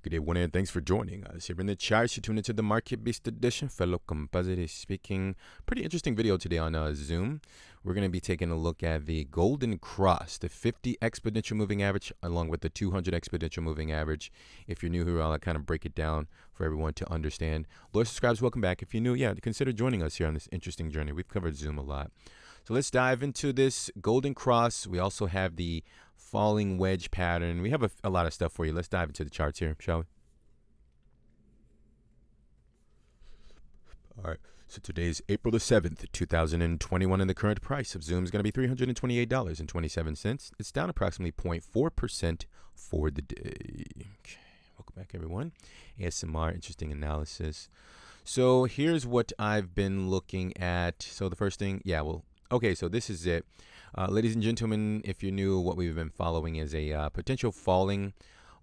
Good day, one, and thanks for joining us here in the charts. You tune into the Market Beast Edition. Fellow composite speaking. Pretty interesting video today on Zoom. We're going to be taking a look at the Golden Cross, the 50 exponential moving average, along with the 200 exponential moving average. If you're new here, I'll kind of break it down for everyone to understand. Loyal subscribers, welcome back. If you're new, consider joining us here on this interesting journey. We've covered Zoom a lot. So let's dive into this Golden Cross. We also have the falling wedge pattern. We have a lot of stuff for you. Let's dive into the charts here, shall we? All right, so today is April the 7th, 2021, and the current price of Zoom is going to be $328.27. It's down approximately 0.4% for the day. Okay, welcome back, everyone. ASMR, interesting analysis. So here's what I've been looking at. So the first thing, okay, so this is it. Ladies and gentlemen, if you're new, what we've been following is a potential falling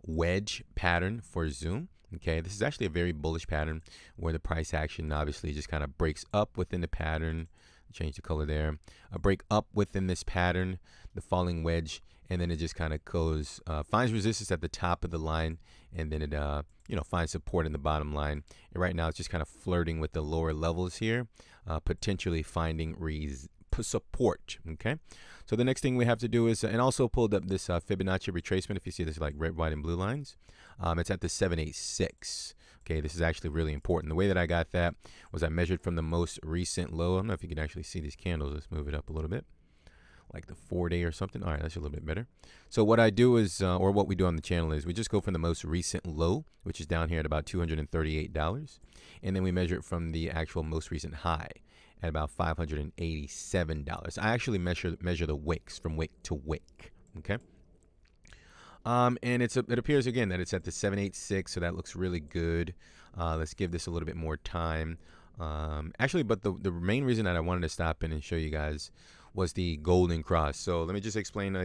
wedge pattern for Zoom. Okay, this is actually a very bullish pattern where the price action obviously just kind of breaks up within the pattern. Change the color there. A break up within this pattern, the falling wedge, and then it just kind of goes, finds resistance at the top of the line, and then it finds support in the bottom line. And right now it's just kind of flirting with the lower levels here, potentially finding support. Okay, so the next thing we have to do is, and also pulled up this Fibonacci retracement. If you see this like red, white, and blue lines, it's at the 786. Okay, this is actually really important. The way that I got that was I measured from the most recent low. I don't know if you can actually see these candles. Let's move it up a little bit, like the 4-day or something. All right, that's a little bit better. So what I do is, or what we do on the channel is, we just go from the most recent low, which is down here at about $238, and then we measure it from the actual most recent high at about $587. I actually measure the wicks from wick to wick. Okay. And it appears again that it's at the 786, so that looks really good. Let's give this a little bit more time. Actually, but the main reason that I wanted to stop in and show you guys was the Golden Cross. So let me just explain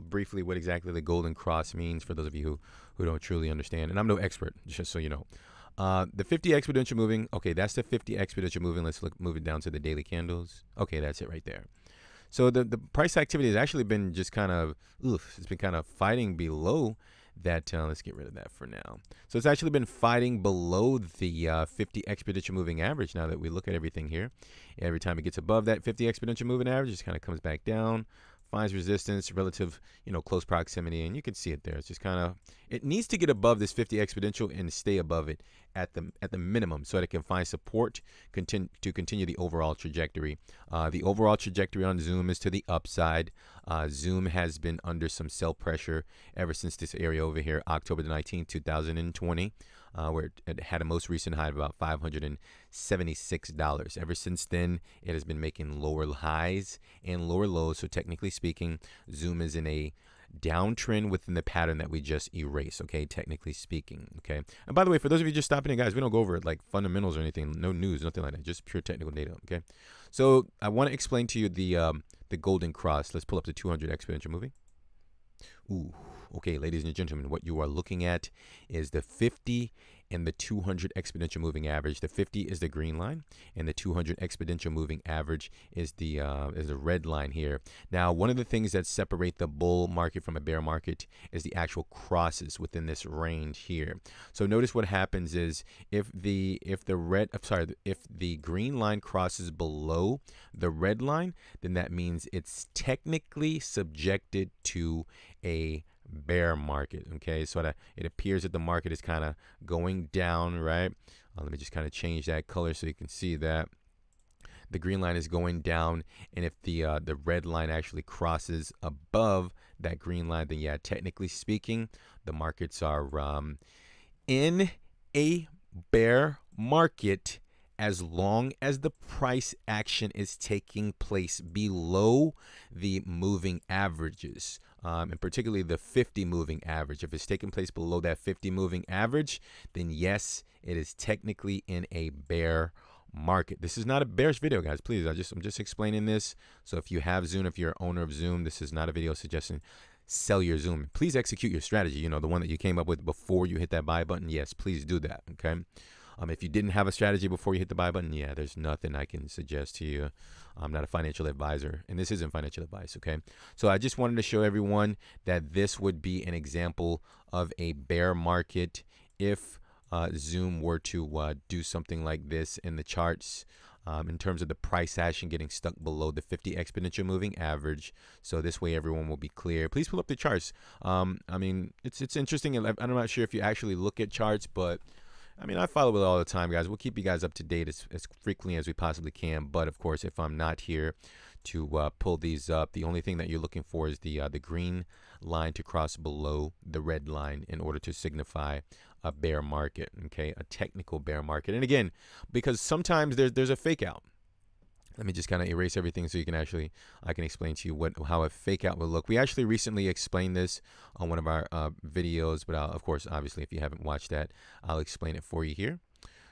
briefly what exactly the Golden Cross means for those of you who don't truly understand. And I'm no expert, just so you know. The 50 exponential moving, okay, that's the 50 exponential moving. Let's move it down to the daily candles. Okay, that's it right there. So the price activity has actually been just kind of, it's been kind of fighting below that. Let's get rid of that for now. So it's actually been fighting below the 50 exponential moving average now that we look at everything here. Every time it gets above that 50 exponential moving average, it just kind of comes back down, finds resistance, relative, close proximity, and you can see it there. It's just kind of, it needs to get above this 50 exponential and stay above it at the minimum so that it can find support to continue the overall trajectory. The overall trajectory on Zoom is to the upside. Zoom has been under some sell pressure ever since this area over here, October the 19th, 2020. Where it had a most recent high of about $576. Ever since then, it has been making lower highs and lower lows. So technically speaking, Zoom is in a downtrend within the pattern that we just erased, okay, technically speaking, okay. And by the way, for those of you just stopping in, guys, we don't go over like fundamentals or anything, no news, nothing like that, just pure technical data, okay. So I want to explain to you the Golden Cross. Let's pull up the 200 exponential moving. Ooh, okay, ladies and gentlemen, what you are looking at is the 50 and the 200 exponential moving average. The 50 is the green line, and the 200 exponential moving average is the red line here. Now, one of the things that separate the bull market from a bear market is the actual crosses within this range here. So notice what happens is if the green line crosses below the red line, then that means it's technically subjected to a bear market. Okay, so it appears that the market is kind of going down, right? Let me just kind of change that color so you can see that the green line is going down, and if the red line actually crosses above that green line, then yeah, technically speaking, the markets are in a bear market as long as the price action is taking place below the moving averages, and particularly the 50 moving average. If it's taking place below that 50 moving average, then yes, it is technically in a bear market. This is not a bearish video, guys. Please, I'm just explaining this. So if you have Zoom, if you're an owner of Zoom, this is not a video suggesting sell your Zoom. Please execute your strategy. The one that you came up with before you hit that buy button. Yes, please do that. Okay. If you didn't have a strategy before you hit the buy button, yeah, there's nothing I can suggest to you. I'm not a financial advisor, and this isn't financial advice, okay? So I just wanted to show everyone that this would be an example of a bear market if Zoom were to do something like this in the charts, in terms of the price action getting stuck below the 50 exponential moving average. So this way everyone will be clear. Please pull up the charts. I mean, it's interesting. I'm not sure if you actually look at charts, but I mean, I follow it all the time, guys. We'll keep you guys up to date as frequently as we possibly can. But of course, if I'm not here to pull these up, the only thing that you're looking for is the green line to cross below the red line in order to signify a bear market, okay, a technical bear market. And again, because sometimes there's a fake out. Let me just kind of erase everything so you can I can explain to you how a fake out will look. We actually recently explained this on one of our videos, but of course, obviously, if you haven't watched that, I'll explain it for you here.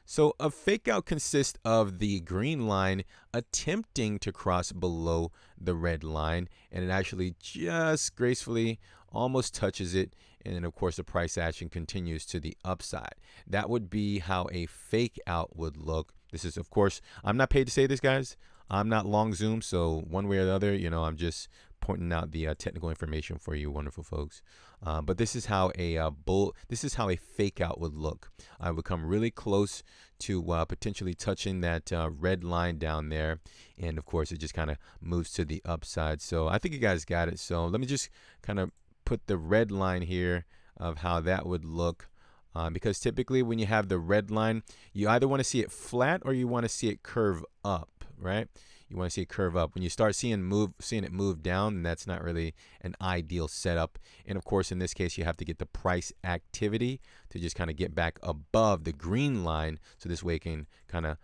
So a fake out consists of the green line attempting to cross below the red line, and it actually just gracefully almost touches it. And then, of course, the price action continues to the upside. That would be how a fake out would look. This is, of course, I'm not paid to say this, guys. I'm not long Zoom, so one way or the other, I'm just pointing out the technical information for you, wonderful folks. But this is how this is how a fake out would look. I would come really close to potentially touching that red line down there, and of course, it just kind of moves to the upside. So I think you guys got it. So let me just kind of put the red line here of how that would look. Because typically when you have the red line, you either want to see it flat or you want to see it curve up, right? You want to see it curve up. When you start seeing it move down, that's not really an ideal setup. And of course, in this case, you have to get the price activity to just kind of get back above the green line. So this way it can kind of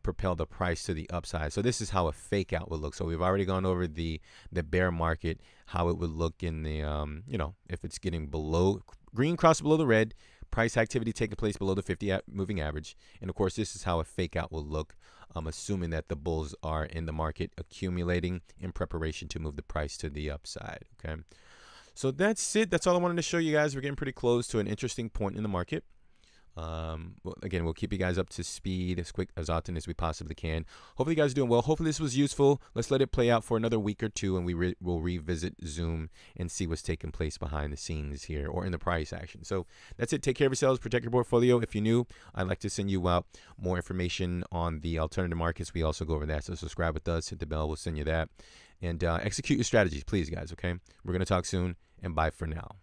propel the price to the upside. So this is how a fake out would look. So we've already gone over the bear market, how it would look in the, if it's getting below, green cross below the red, price activity taking place below the 50 moving average. And of course, this is how a fake out will look, assuming that the bulls are in the market accumulating in preparation to move the price to the upside. Okay. So that's it. That's all I wanted to show you guys. We're getting pretty close to an interesting point in the market. Again, we'll keep you guys up to speed as often as we possibly can. Hopefully you guys are doing well. Hopefully this was useful. Let's let it play out for another week or two, and we'll revisit Zoom and see what's taking place behind the scenes here or in the price action. So that's it. Take care of yourselves. Protect your portfolio. If you're new, I'd like to send you out more information on the alternative markets. We also go over that. So subscribe with us. Hit the bell. We'll send you that. And execute your strategies, please, guys. Okay. We're going to talk soon, and bye for now.